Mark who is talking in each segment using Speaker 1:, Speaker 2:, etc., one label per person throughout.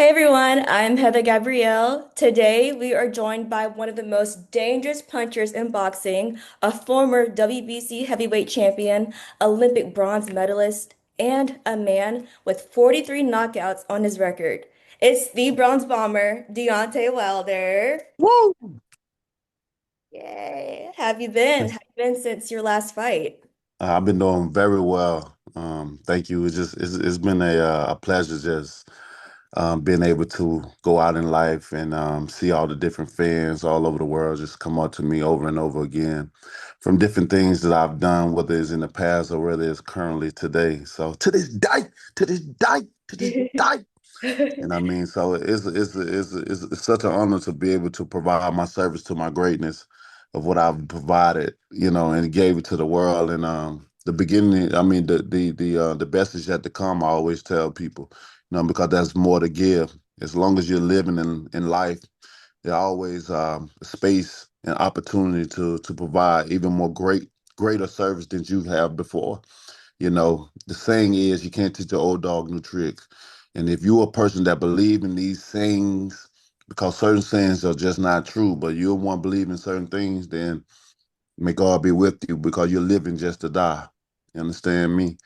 Speaker 1: Hey everyone, I'm Heather Gabrielle. Today we are joined by one of the most dangerous punchers in boxing, a former WBC heavyweight champion, Olympic bronze medalist, and a man with 43 knockouts on his record. It's the Bronze Bomber, Deontay Wilder.
Speaker 2: Woo!
Speaker 1: Yay! Have you been? Have you been since your last fight?
Speaker 2: I've been doing very well. Thank you. It's been a pleasure just being able to go out in life and see all the different fans all over the world just come up to me over and over again from different things that I've done, whether it's in the past or whether it's currently today. So to this day, to this day, to this day. And I mean, so it's such an honor to be able to provide my service to my greatness of what I've provided, and gave it to the world. And the beginning, I mean, the best is yet to come. I always tell people, because there's more to give. As long as you're living in life, there's always space and opportunity to provide even more greater service than you have before. The saying is you can't teach an old dog new tricks. And if you're a person that believe in these sayings, because certain sayings are just not true, but you're one believe in certain things, then may God be with you because you're living just to die. You understand me?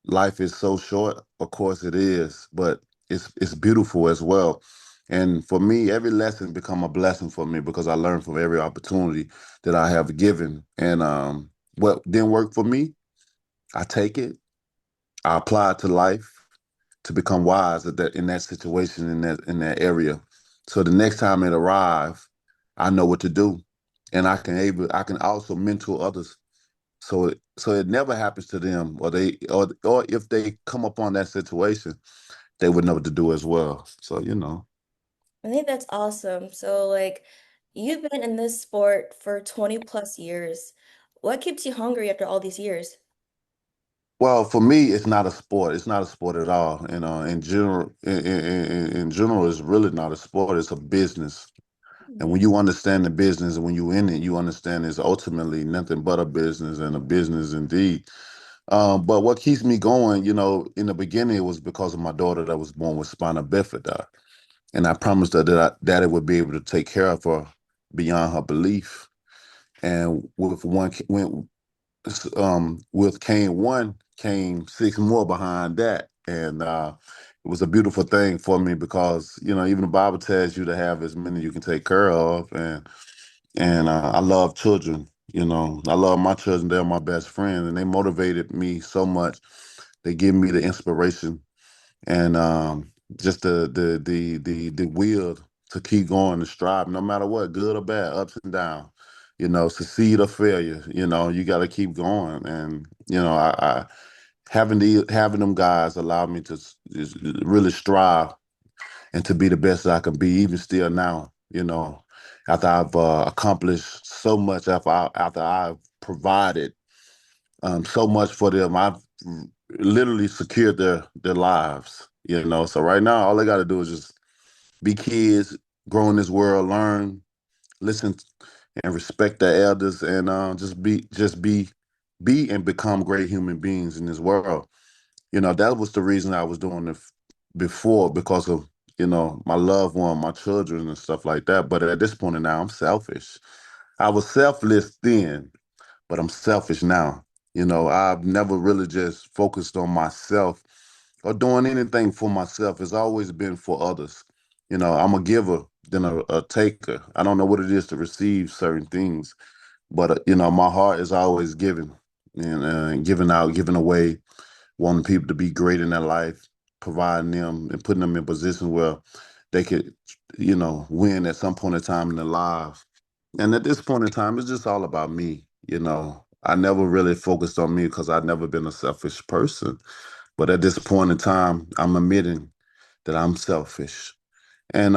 Speaker 2: Life is so short. Of course it is, but it's beautiful as well. And for me, every lesson become a blessing for me because I learn from every opportunity that I have given. And what didn't work for me, I take it, I apply it to life to become wise at that in that situation in that area. So the next time it arrives, I know what to do, and I can also mentor others. So it never happens to them, or if they come upon that situation, they would know what to do as well. So
Speaker 1: I think that's awesome. So, you've been in this sport for 20 plus years. What keeps you hungry after all these years?
Speaker 2: Well, for me, it's not a sport. It's not a sport at all. In general, it's really not a sport. It's a business. And when you understand the business and when you're in it, you understand it's ultimately nothing but a business and a business indeed. But what keeps me going, in the beginning, it was because of my daughter that was born with spina bifida. And I promised her that it would be able to take care of her beyond her belief. And with Kane one came six more behind that. And it was a beautiful thing for me because, even the Bible tells you to have as many you can take care of. And I love children. I love my children. They're my best friends, and they motivated me so much. They give me the inspiration and just the will to keep going and strive, no matter what, good or bad, ups and downs. Succeed or failure. You got to keep going, and I having them guys allow me to just really strive and to be the best I can be, even still now, after I've accomplished so much, after I've provided so much for them, I've literally secured their lives, So right now, all they got to do is just be kids, grow in this world, learn, listen, and respect their elders, and be and become great human beings in this world. That was the reason I was doing it before because of, my loved one, my children and stuff like that. But at this point in now, I'm selfish. I was selfless then, but I'm selfish now. I've never really just focused on myself or doing anything for myself. It's always been for others. I'm a giver than a taker. I don't know what it is to receive certain things, but my heart is always giving and giving out, giving away, wanting people to be great in their life, providing them and putting them in positions where they could, win at some point in time in their lives. And at this point in time, it's just all about me. I never really focused on me because I've never been a selfish person. But at this point in time, I'm admitting that I'm selfish. And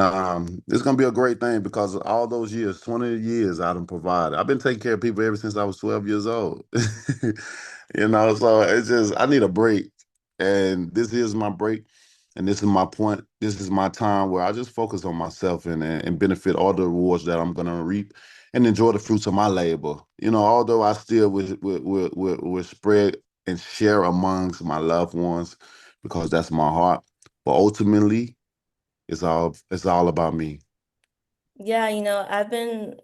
Speaker 2: it's gonna be a great thing because all those years, 20 years I done provided. I've been taking care of people ever since I was 12 years old. So it's just I need a break. And this is my break. And this is my point. This is my time where I just focus on myself and benefit all the rewards that I'm gonna reap and enjoy the fruits of my labor. Although I still will spread and share amongst my loved ones because that's my heart. But ultimately, It's all about me.
Speaker 1: Yeah, I've been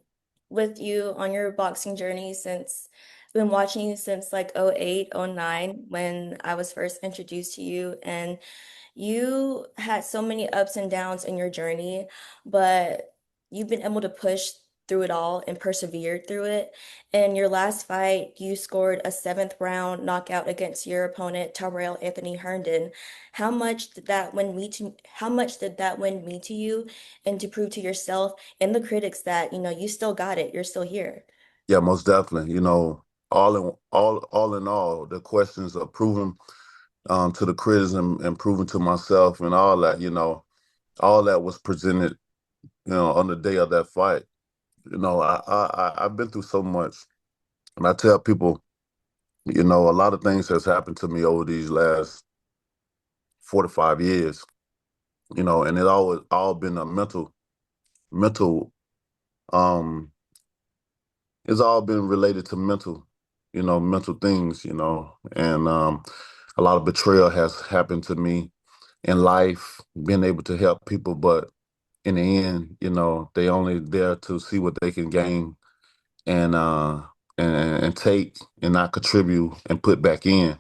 Speaker 1: with you on your boxing journey since been watching you since like '08, '09 when I was first introduced to you, and you had so many ups and downs in your journey, but you've been able to push through it all and persevered through it. In your last fight, you scored a seventh round knockout against your opponent, Tyrell Anthony Herndon. How much did that win mean to you and to prove to yourself and the critics that, you still got it, you're still here?
Speaker 2: Yeah, most definitely. All in all, the questions of proving to the criticism and proving to myself and all that, all that was presented, on the day of that fight. I've been through so much, and I tell people, a lot of things has happened to me over these last 45 years, and it always all been a mental, um, it's all been related to mental things, and a lot of betrayal has happened to me in life, being able to help people, but in the end, they only there to see what they can gain and and take and not contribute and put back in.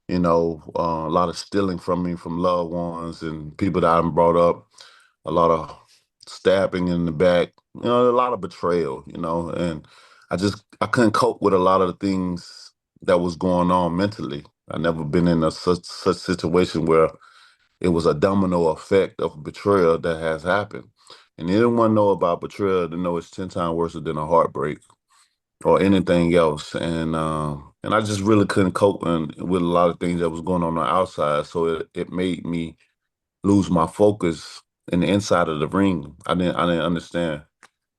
Speaker 2: A lot of stealing from me from loved ones and people that I've brought up, a lot of stabbing in the back, a lot of betrayal, and I couldn't cope with a lot of the things that was going on mentally. I never been in a such situation where it was a domino effect of betrayal that has happened. And anyone know about betrayal to know it's 10 times worse than a heartbreak or anything else. And I just really couldn't cope with a lot of things that was going on the outside. So it made me lose my focus in the inside of the ring. I didn't understand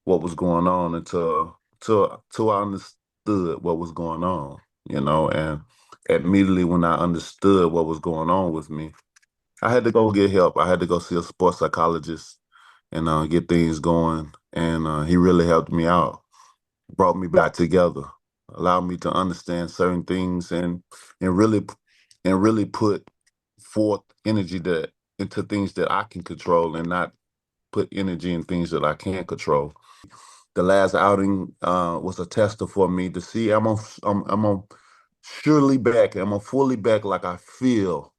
Speaker 2: what was going on until I understood what was going on, and immediately when I understood what was going on with me, I had to go get help. I had to go see a sports psychologist and get things going. And he really helped me out, brought me back together, allowed me to understand certain things and really and really put forth energy that into things that I can control and not put energy in things that I can't control. The last outing was a tester for me to see I'm on surely back. I'm on fully back like I feel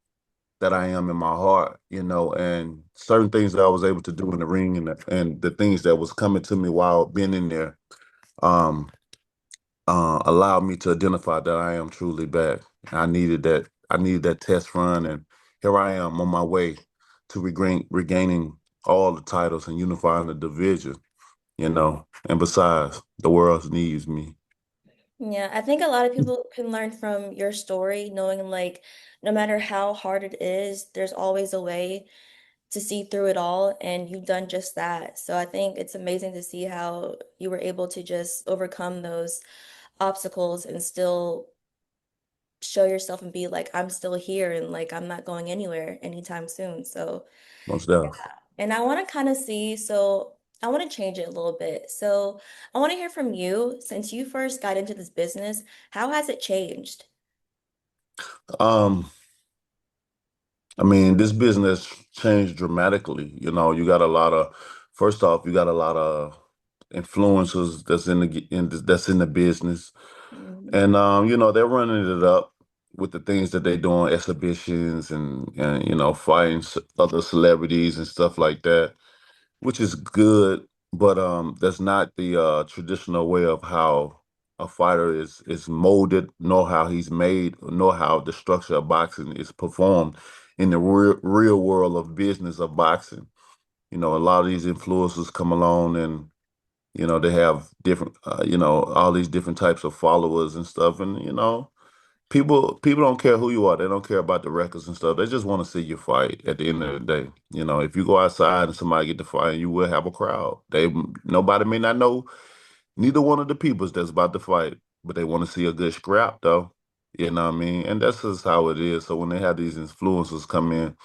Speaker 2: that I am in my heart, and certain things that I was able to do in the ring and the things that was coming to me while being in there um, allowed me to identify that I am truly back. I needed that. I needed that test run, and here I am on my way to regaining all the titles and unifying the division. And besides, the world needs me.
Speaker 1: Yeah, I think a lot of people can learn from your story, knowing like no matter how hard it is, there's always a way to see through it all, and you've done just that. So I think it's amazing to see how you were able to just overcome those obstacles and still show yourself and be like, I'm still here and like I'm not going anywhere anytime soon. So
Speaker 2: Most
Speaker 1: yeah.
Speaker 2: definitely.
Speaker 1: And I want to kind of see, so I want to change it a little bit. So I want to hear from you, since you first got into this business, how has it changed?
Speaker 2: Um, I mean, this business changed dramatically. You got a lot of, first off, you got a lot of influencers that's in the business,
Speaker 1: Mhm.
Speaker 2: and they're running it up with the things that they're doing, exhibitions and fighting other celebrities and stuff like that, which is good, but that's not the traditional way of how a fighter is molded, nor how he's made, nor how the structure of boxing is performed in the real world of business of boxing. A lot of these influencers come along and they have different all these different types of followers and stuff, and people don't care who you are. They don't care about the records and stuff. They just want to see you fight at the end of the day. If you go outside and somebody get to fight, you will have a crowd. Nobody may not know neither one of the peoples that's about to fight, but they want to see a good scrap though. You know what I mean? And that's just how it is. So when they have these influencers come in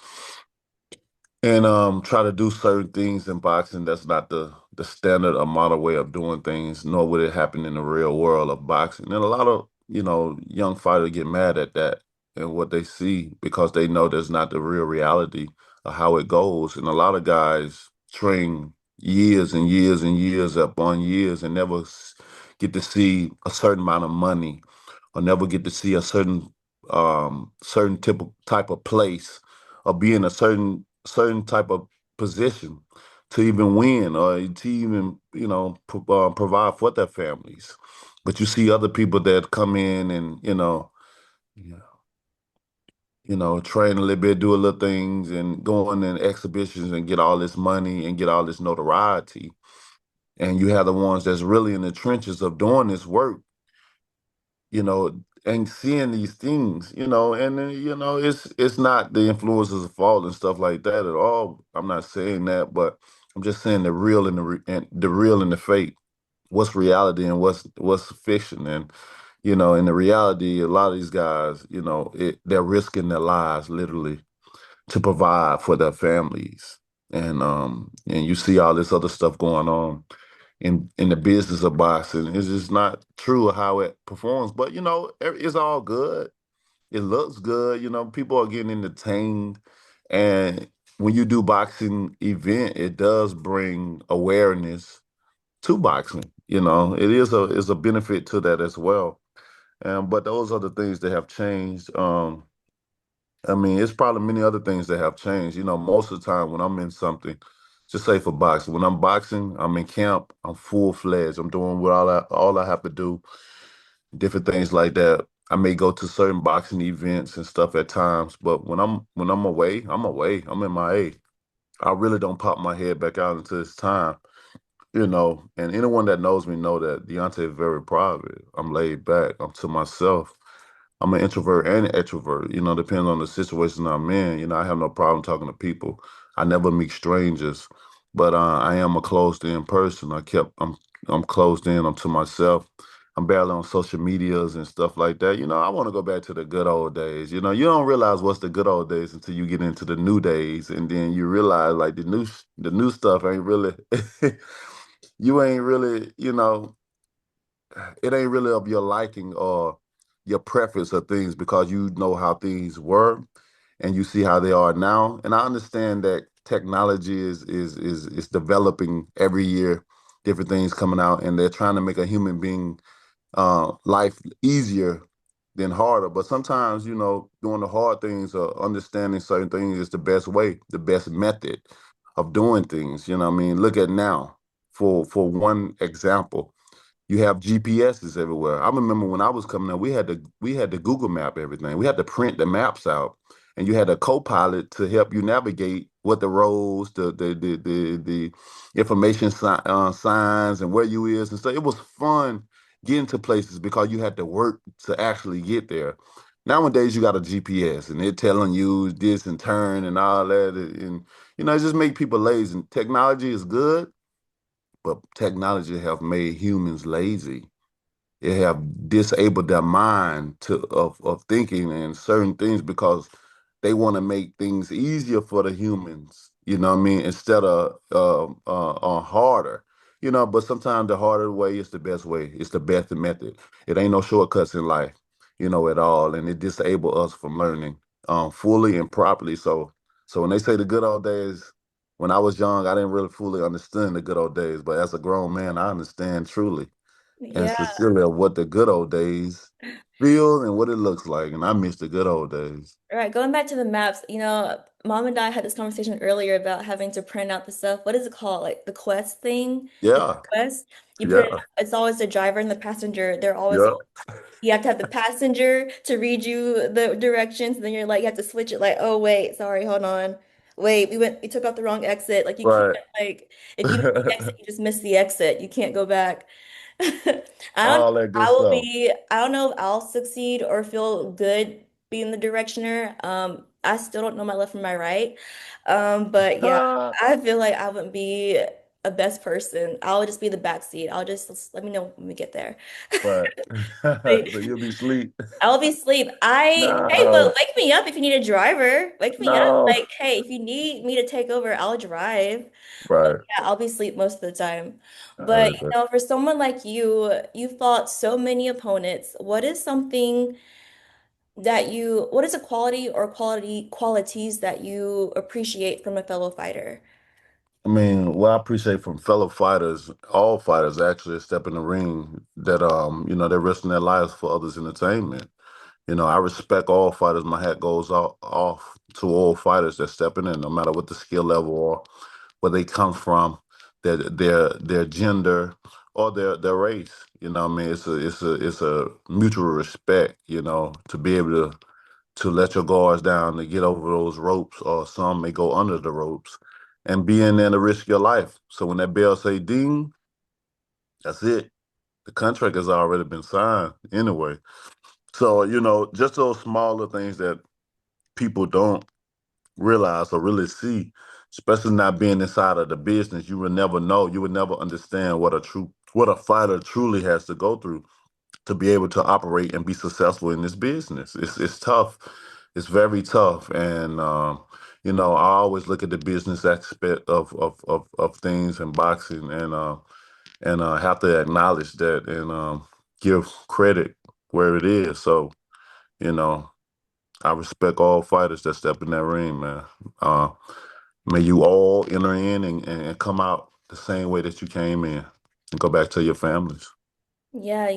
Speaker 2: and try to do certain things in boxing, that's not the standard or model way of doing things, nor would it happen in the real world of boxing. And a lot of young fighters get mad at that and what they see because they know that's not the real reality of how it goes. And a lot of guys train years and years and years upon years and never get to see a certain amount of money or never get to see a certain type of place or be in a certain type of position to even win or to even provide for their families. But you see other people that come in and yeah, train a little bit, do a little things, and go on in exhibitions and get all this money and get all this notoriety. And you have the ones that's really in the trenches of doing this work, and seeing these things, and then, it's not the influencers' fault and stuff like that at all. I'm not saying that, but I'm just saying the real and the real and the fake. What's reality and what's fiction? And in the reality, a lot of these guys, they're risking their lives literally to provide for their families. And you see all this other stuff going on in the business of boxing. It's just not true how it performs. But it's all good. It looks good. People are getting entertained. And when you do boxing event, it does bring awareness to boxing. It is a benefit to that as well. But those are the things that have changed. I mean, it's probably many other things that have changed. Most of the time when I'm in something, just say for boxing, when I'm boxing, I'm in camp, I'm full fledged. I'm doing what all I have to do, different things like that. I may go to certain boxing events and stuff at times, but when I'm away, I'm away. I'm in my A. I really don't pop my head back out until it's time. And anyone that knows me know that Deontay is very private. I'm laid back. I'm to myself. I'm an introvert and an extrovert, depending on the situation I'm in. I have no problem talking to people. I never meet strangers, but I am a closed in person. I'm closed in. I'm to myself. I'm barely on social medias and stuff like that. I want to go back to the good old days. You don't realize what's the good old days until you get into the new days, and then you realize like the new stuff ain't really you ain't really, it ain't really of your liking or your preference of things because you know how things were and you see how they are now. And I understand that technology is developing every year, different things coming out, and they're trying to make a human being life easier than harder. But sometimes, doing the hard things or understanding certain things is the best way, the best method of doing things. You know what I mean? Look at now, for one example. You have GPSs everywhere. I remember when I was coming up, we had to Google Map everything. We had to print the maps out, and you had a co-pilot to help you navigate what the roads, the information signs, and where you is and stuff. It was fun getting to places because you had to work to actually get there. Nowadays, you got a GPS, and they're telling you this and turn and all that, and it just make people lazy. And technology is good, but technology have made humans lazy. It have disabled their mind of thinking and certain things because they want to make things easier for the humans. You know what I mean? Instead of harder. But sometimes the harder way is the best way. It's the best method. It ain't no shortcuts in life, at all, and it disable us from learning fully and properly. So when they say the good old days, when I was young, I didn't really fully understand the good old days, but as a grown man, I understand truly and
Speaker 1: Yeah.
Speaker 2: sincerely of what the good old days feel and what it looks like. And I miss the good old days.
Speaker 1: All right, going back to the maps, Mom and I had this conversation earlier about having to print out the stuff. What is it called? Like the Quest thing? The
Speaker 2: Yeah,
Speaker 1: Quest? You put it,
Speaker 2: yeah,
Speaker 1: it's always the driver and the passenger. They're always,
Speaker 2: yeah.
Speaker 1: you have to have the passenger to read you the directions. And then you're like, you have to switch it like, oh, wait, sorry, hold on. Wait, we took out the wrong exit. Like you can't,
Speaker 2: Right.
Speaker 1: like, if you miss the exit, you just miss the exit. You can't go back. I don't
Speaker 2: All that good
Speaker 1: I will
Speaker 2: stuff.
Speaker 1: be, I don't know if I'll succeed or feel good being the directioner. I still don't know my left from my right. But yeah, I feel like I wouldn't be a best person. I'll just be the back seat. Just let me know when we get there.
Speaker 2: Right. So you'll be asleep.
Speaker 1: I'll be asleep. Hey, but
Speaker 2: No,
Speaker 1: wake me up if you need a driver. Wake me up.
Speaker 2: no.
Speaker 1: Like, hey, if you need me to take over, I'll drive. But
Speaker 2: Right.
Speaker 1: yeah, I'll be asleep most of the time.
Speaker 2: I
Speaker 1: But
Speaker 2: like that.
Speaker 1: for someone like you, you fought so many opponents. What is something what is a quality or qualities that you appreciate from a fellow fighter?
Speaker 2: I mean, what I appreciate from fellow fighters, all fighters actually, is step in the ring that they're risking their lives for others' entertainment. I respect all fighters. My hat goes off to all fighters that stepping in, no matter what the skill level or where they come from, their gender or their race. What I mean, it's a mutual respect. To be able to let your guards down to get over those ropes, or some may go under the ropes and be in there to risk your life. So when that bell say ding, that's it. The contract has already been signed anyway. So, just those smaller things that people don't realize or really see, especially not being inside of the business, you will never know. You would never understand what a fighter truly has to go through to be able to operate and be successful in this business. It's tough. It's very tough. And I always look at the business aspect of things in boxing, and have to acknowledge that, and give credit where it is. So, you know, I respect all fighters that step in that ring, man. Uh, May you all enter in and come out the same way that you came in and go back to your families.
Speaker 1: Yeah,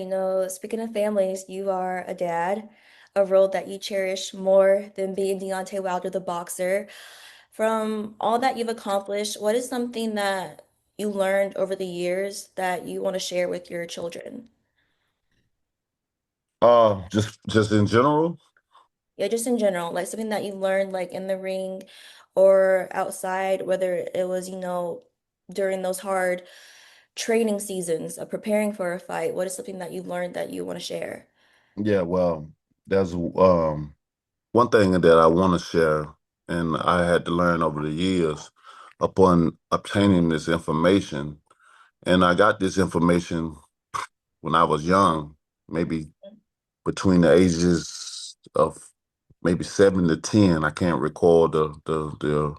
Speaker 1: speaking of families, you are a dad, a role that you cherish more than being Deontay Wilder, the boxer. From all that you've accomplished, what is something that you learned over the years that you want to share with your children?
Speaker 2: Just in general.
Speaker 1: Yeah, just in general, like something that you learned like in the ring or outside, whether it was, during those hard training seasons of preparing for a fight. What is something that you learned that you want to share?
Speaker 2: Yeah, well, there's one thing that I want to share, and I had to learn over the years upon obtaining this information. And I got this information when I was young, maybe between the ages of maybe 7 to 10. I can't recall the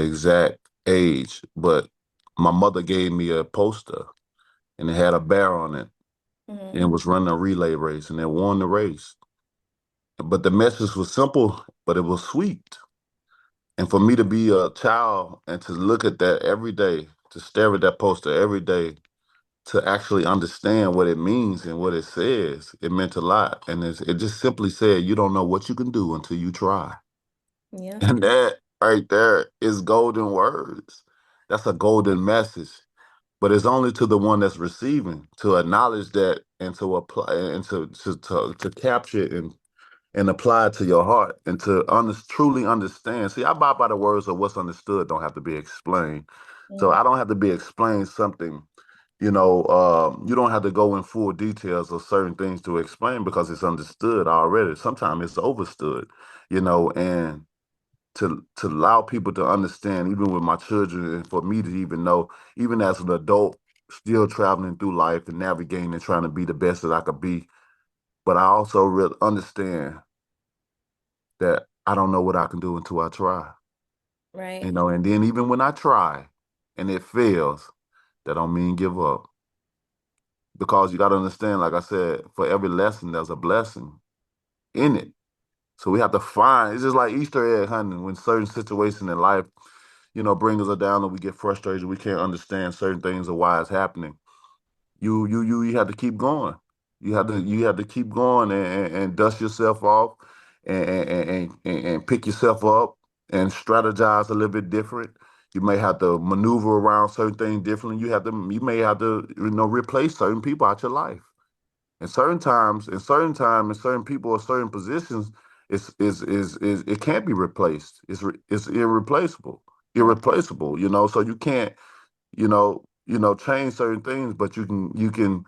Speaker 2: exact age, but my mother gave me a poster, and it had a bear on it, and
Speaker 1: Hmm.
Speaker 2: it was running a relay race, and it won the race. But the message was simple, but it was sweet. And for me to be a child and to look at that every day, to stare at that poster every day, to actually understand what it means and what it says, it meant a lot. And it just simply said, you don't know what you can do until you try.
Speaker 1: Yeah,
Speaker 2: And that right there is golden words. That's a golden message. But it's only to the one that's receiving to acknowledge that, and to apply, and to capture it and apply it to your heart, and to truly understand. See, I abide by the words of what's understood don't have to be explained. So
Speaker 1: mm,
Speaker 2: I don't have to be explained something. You don't have to go in full details of certain things to explain, because it's understood already. Sometimes it's overstood, and to allow people to understand, even with my children, and for me to even know, even as an adult, still traveling through life and navigating and trying to be the best that I could be. But I also really understand that I don't know what I can do until I try.
Speaker 1: right,
Speaker 2: And then even when I try and it fails, that don't mean give up. Because you got to understand, like I said, for every lesson, there's a blessing in it. So we have to find, it's just like Easter egg hunting. When certain situations in life, bring us down, and we get frustrated, we can't understand certain things or why it's happening. You have to keep going. You have to keep going, and dust yourself off, and pick yourself up and strategize a little bit different. You may have to maneuver around certain things differently. You may have to replace certain people out your life. And certain times, and certain people or certain positions, it can't be replaced. It's irreplaceable,
Speaker 1: mm,
Speaker 2: irreplaceable. So you can't change certain things, but you can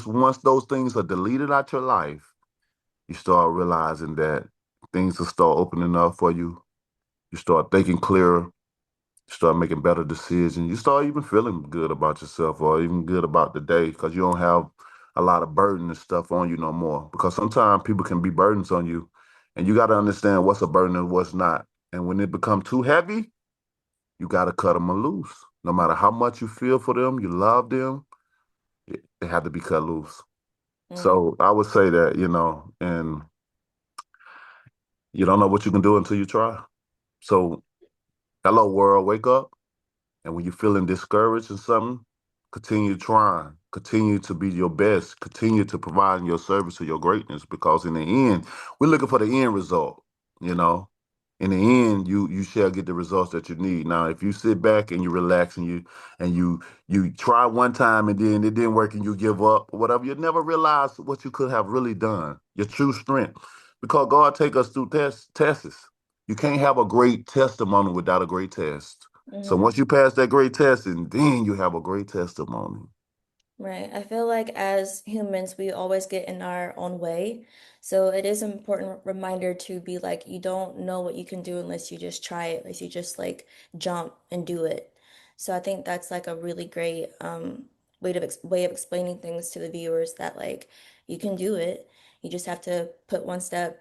Speaker 2: once those things are deleted out your life, you start realizing that things will start opening up for you. You start thinking clearer. You start making better decisions. You start even feeling good about yourself, or even good about the day, because you don't have a lot of burden and stuff on you no more. Because sometimes people can be burdens on you, and you got to understand what's a burden and what's not. And when it becomes too heavy, you got to cut them loose. No matter how much you feel for them, you love them, they have to be cut loose.
Speaker 1: Mm.
Speaker 2: So I would say that, and you don't know what you can do until you try. So, hello world, wake up. And when you're feeling discouraged in something, continue trying, continue to be your best, continue to provide your service to your greatness. Because in the end, we're looking for the end result. You know, in the end, you shall get the results that you need. Now, if you sit back and you relax and you try one time and then it didn't work and you give up or whatever, you never realize what you could have really done. Your true strength, because God take us through tests. You can't have a great testimony without a great test. So
Speaker 1: Hmm.
Speaker 2: once you pass that great test, and then you have a great testimony.
Speaker 1: Right. I feel like as humans, we always get in our own way. So it is an important reminder to be like, you don't know what you can do unless you just try it, unless you just like jump and do it. So I think that's like a really great way of explaining things to the viewers that like you can do it. You just have to put one step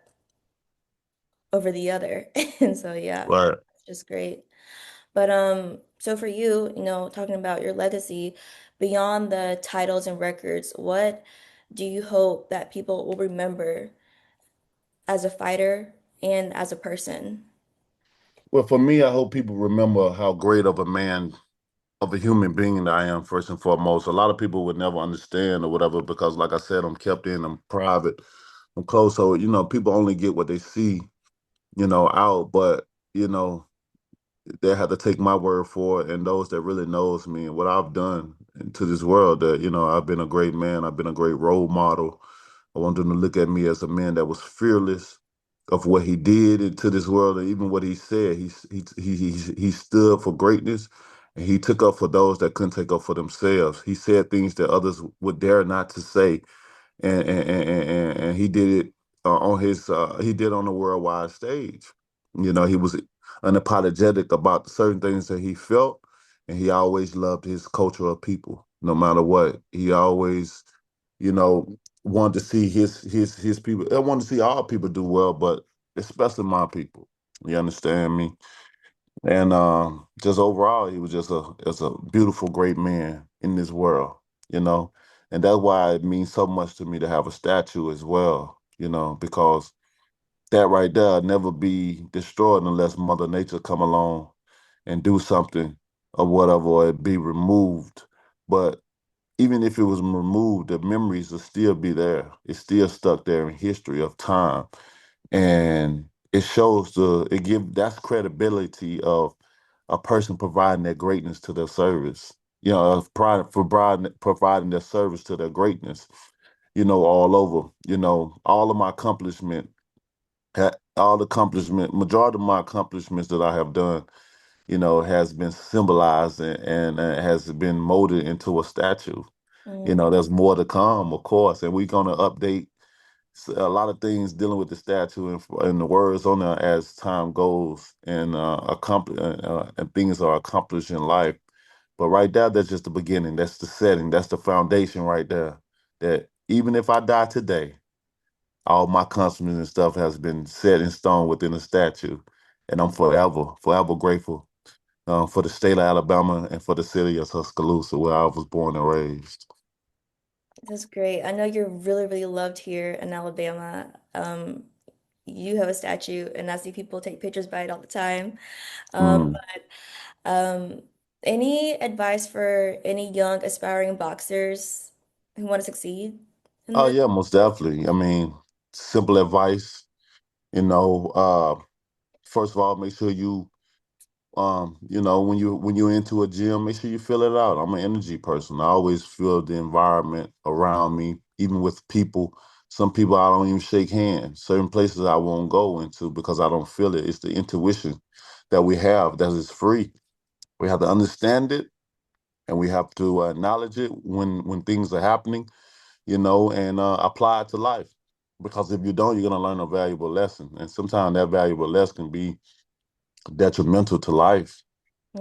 Speaker 1: over the other. And so yeah,
Speaker 2: Right.
Speaker 1: it's just great. But so for you, talking about your legacy, beyond the titles and records, what do you hope that people will remember as a fighter and as a person?
Speaker 2: Well, for me, I hope people remember how great of a man, of a human being that I am, first and foremost. A lot of people would never understand or whatever because, like I said, I'm kept in, I'm private, I'm close. So, people only get what they see, out. But, you know, they have to take my word for it, and those that really knows me and what I've done to this world, that I've been a great man, I've been a great role model. I want them to look at me as a man that was fearless of what he did into this world, and even what he said. He stood for greatness, and he took up for those that couldn't take up for themselves. He said things that others would dare not to say, and he did it he did on a worldwide stage. He was unapologetic about certain things that he felt, and he always loved his culture of people, no matter what. He always, you know, wanted to see his people. I wanted to see all people do well, but especially my people. You understand me? And just overall, he was just a beautiful, great man in this world, you know. And that's why it means so much to me to have a statue as well, because that right there never be destroyed unless Mother Nature come along and do something or whatever, or it be removed. But even if it was removed, the memories will still be there. It's still stuck there in history of time, and it give that's credibility of a person providing their greatness to their service. Of providing their service to their greatness. All over. All of my accomplishment, majority of my accomplishments that I have done, has been symbolized and has been molded into a statue.
Speaker 1: Mm,
Speaker 2: There's more to come, of course, and we're gonna update a lot of things dealing with the statue and the words on there as time goes and and things are accomplished in life. But right there, that's just the beginning. That's the setting. That's the foundation right there. That even if I die today, all my accomplishments and stuff has been set in stone within a statue, and I'm forever, forever grateful for the state of Alabama and for the city of Tuscaloosa, where I was born and raised.
Speaker 1: that's great. I know you're really, really loved here in Alabama. You have a statue, and I see people take pictures by it all the time.
Speaker 2: Mm.
Speaker 1: Um, any advice for any young aspiring boxers who want to succeed in
Speaker 2: Oh
Speaker 1: this?
Speaker 2: yeah, most definitely. I mean, simple advice. You know, uh, First of all, make sure when you're into a gym, make sure you fill it out. I'm an energy person. I always feel the environment around me, even with people. Some people I don't even shake hands. Certain places I won't go into because I don't feel it. It's the intuition that we have that is free. We have to understand it, and we have to acknowledge it when things are happening, and apply it to life. Because if you don't, you're gonna learn a valuable lesson, and sometimes that valuable lesson can be detrimental to life.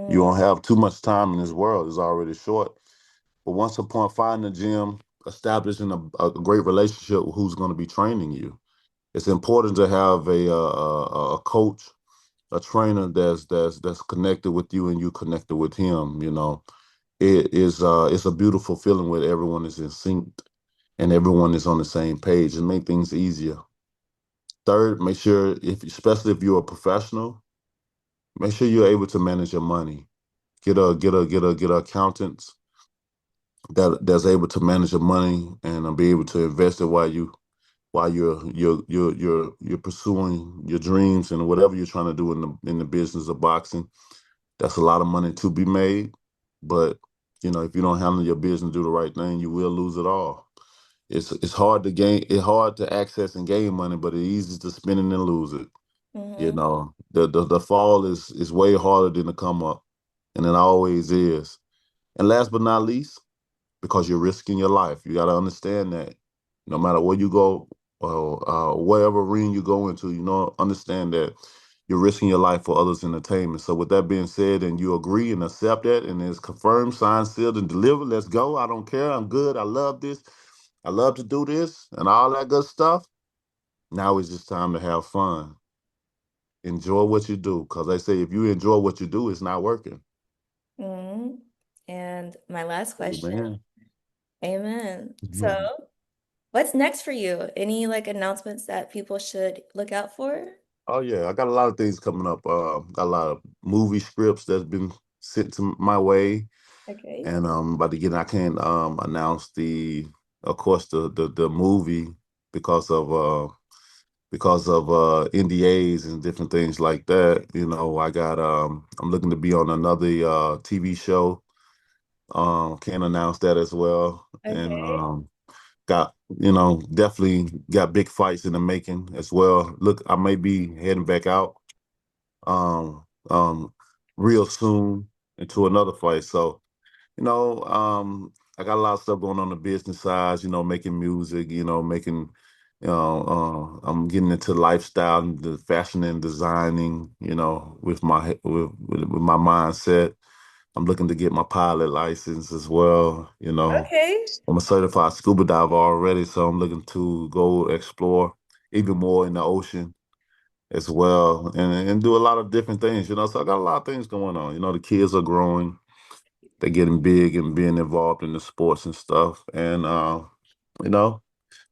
Speaker 2: You
Speaker 1: Mm,
Speaker 2: don't have too much time in this world; it's already short. But once upon finding a gym, establishing a great relationship with who's going to be training you, it's important to have a coach, a trainer that's connected with you and you connected with him. It's a beautiful feeling when everyone is in sync and everyone is on the same page and make things easier. Third, make sure especially if you're a professional, make sure you're able to manage your money. Get a accountants that's able to manage your money and be able to invest it while you're pursuing your dreams and whatever you're trying to do in the business of boxing. That's a lot of money to be made, but if you don't handle your business, do the right thing, you will lose it all. It's hard to gain, it's hard to access and gain money, but it's easy to spend it and lose it.
Speaker 1: Mm-hmm.
Speaker 2: The fall is way harder than the come up, and it always is. And last but not least, because you're risking your life. You got to understand that no matter where you go, whatever ring you go into, understand that you're risking your life for others' entertainment. So with that being said, and you agree and accept that, and it's confirmed, signed, sealed, and delivered, let's go. I don't care. I'm good. I love this. I love to do this and all that good stuff. Now it's just time to have fun. Enjoy what you do. Because they say if you enjoy what you do, it's not working.
Speaker 1: Mm-hmm. And my last question.
Speaker 2: Amen.
Speaker 1: Amen. So, what's next for you? Any like announcements that people should look out for?
Speaker 2: Oh yeah, I got a lot of things coming up. Got a lot of movie scripts that's been sent to my way,
Speaker 1: Okay.
Speaker 2: and about to get. I can't announce of course, the movie because of NDAs and different things like that. I'm looking to be on another TV show. Can't announce that as well, and
Speaker 1: Okay.
Speaker 2: got definitely got big fights in the making as well. Look, I may be heading back out um, um, real soon into another fight. So, I got a lot of stuff going on the business side, making music, I'm getting into lifestyle and the fashion and designing, with my mindset. I'm looking to get my pilot license as well.
Speaker 1: Okay.
Speaker 2: I'm a certified scuba diver already, so I'm looking to go explore even more in the ocean as well and do a lot of different things. So I got a lot of things going on. The kids are growing, they're getting big and being involved in the sports and stuff. And you know,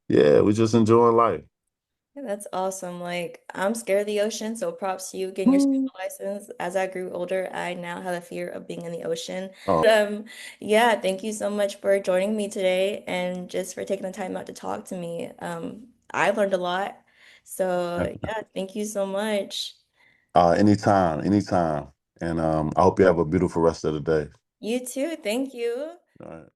Speaker 2: yeah, we're just enjoying life.
Speaker 1: Yeah, that's awesome. Like, I'm scared of the ocean, so props to you getting your scuba license. As I grew older, I now have a fear of being in the ocean.
Speaker 2: Oh,
Speaker 1: Yeah, thank you so much for joining me today and just for taking the time out to talk to me. I learned a lot. So, yeah, thank you so much.
Speaker 2: anytime, anytime. And I hope you have a beautiful rest of the day.
Speaker 1: You too. Thank you.
Speaker 2: All right.